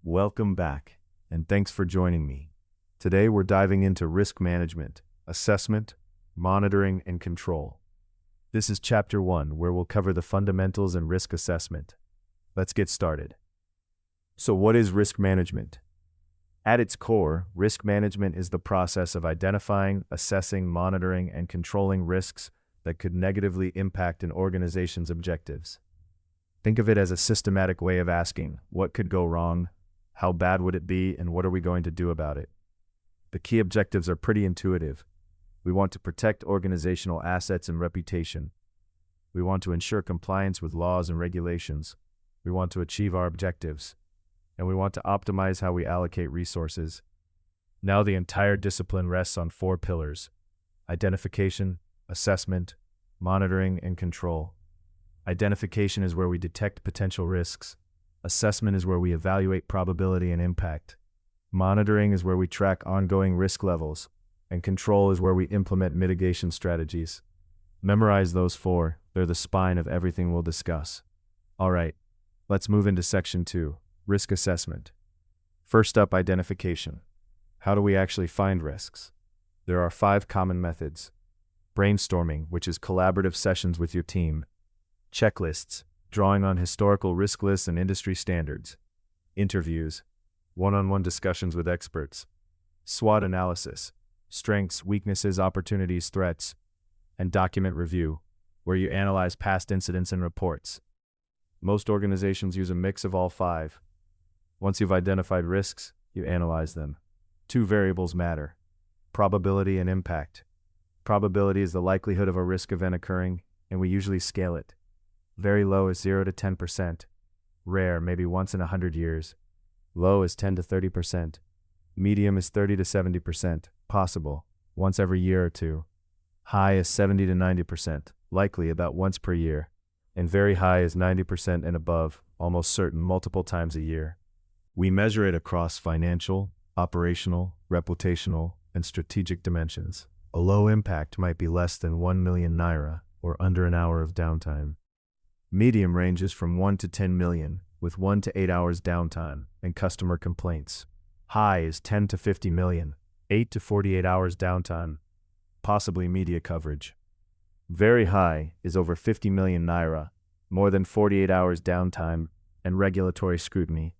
Welcome back, and thanks for joining me. Today we're diving into risk management, assessment, monitoring, and control. This is Chapter 1, where we'll cover the fundamentals and risk assessment. Let's get started. So what is risk management? At its core, risk management is the process of identifying, assessing, monitoring, and controlling risks that could negatively impact an organization's objectives. Think of it as a systematic way of asking, what could go wrong? How bad would it be, and what are we going to do about it? The key objectives are pretty intuitive. We want to protect organizational assets and reputation. We want to ensure compliance with laws and regulations. We want to achieve our objectives. And we want to optimize how we allocate resources. Now the entire discipline rests on 4 pillars: identification, assessment, monitoring, and control. Identification is where we detect potential risks. Assessment is where we evaluate probability and impact. Monitoring is where we track ongoing risk levels. And control is where we implement mitigation strategies. Memorize those 4. They're the spine of everything we'll discuss. All right, let's move into Section 2, risk assessment. First up, identification. How do we actually find risks? There are 5 common methods. Brainstorming, which is collaborative sessions with your team. Checklists, drawing on historical risk lists and industry standards. Interviews, one-on-one discussions with experts. SWOT analysis, strengths, weaknesses, opportunities, threats. And document review, where you analyze past incidents and reports. Most organizations use a mix of all 5. Once you've identified risks, you analyze them. 2 variables matter: probability and impact. Probability is the likelihood of a risk event occurring, and we usually scale it. Very low is 0 to 10%. Rare, maybe once in 100 years. Low is 10 to 30%. Medium is 30 to 70%. Possible, once every year or 2. High is 70 to 90%. Likely about once per year. And very high is 90% and above, almost certain multiple times a year. We measure it across financial, operational, reputational, and strategic dimensions. A low impact might be less than 1 million naira, or under an hour of downtime. Medium ranges from 1 to 10 million, with 1 to 8 hours downtime and customer complaints. High is 10 to 50 million, 8 to 48 hours downtime, possibly media coverage. Very high is over 50 million naira, more than 48 hours downtime, and regulatory scrutiny.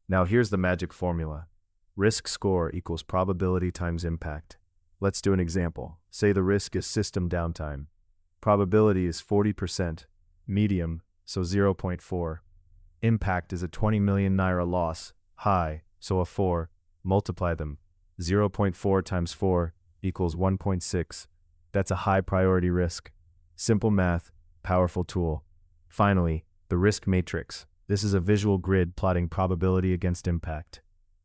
Now here's the magic formula. Risk score equals probability times impact. Let's do an example. Say the risk is system downtime. Probability is 40%. Medium, so 0.4. Impact is a 20 million naira loss. High, so a 4. Multiply them. 0.4 times 4 equals 1.6. That's a high priority risk. Simple math, powerful tool. Finally, the risk matrix. This is a visual grid plotting probability against impact.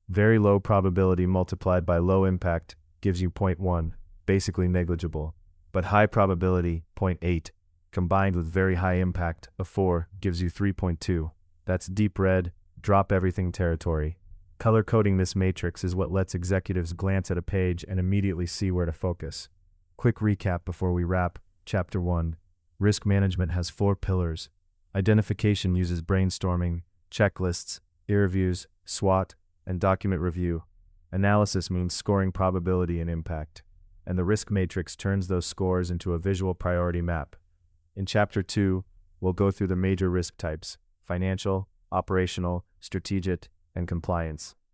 Very low probability multiplied by low impact gives you 0.1, basically negligible. But high probability, 0.8, combined with very high impact, a 4, gives you 3.2. That's deep red, drop everything territory. Color coding this matrix is what lets executives glance at a page and immediately see where to focus. Quick recap before we wrap. Chapter 1. Risk management has 4 pillars. Identification uses brainstorming, checklists, peer reviews, SWOT, and document review. Analysis means scoring probability and impact. And the risk matrix turns those scores into a visual priority map. In Chapter 2, we'll go through the major risk types: financial, operational, strategic, and compliance.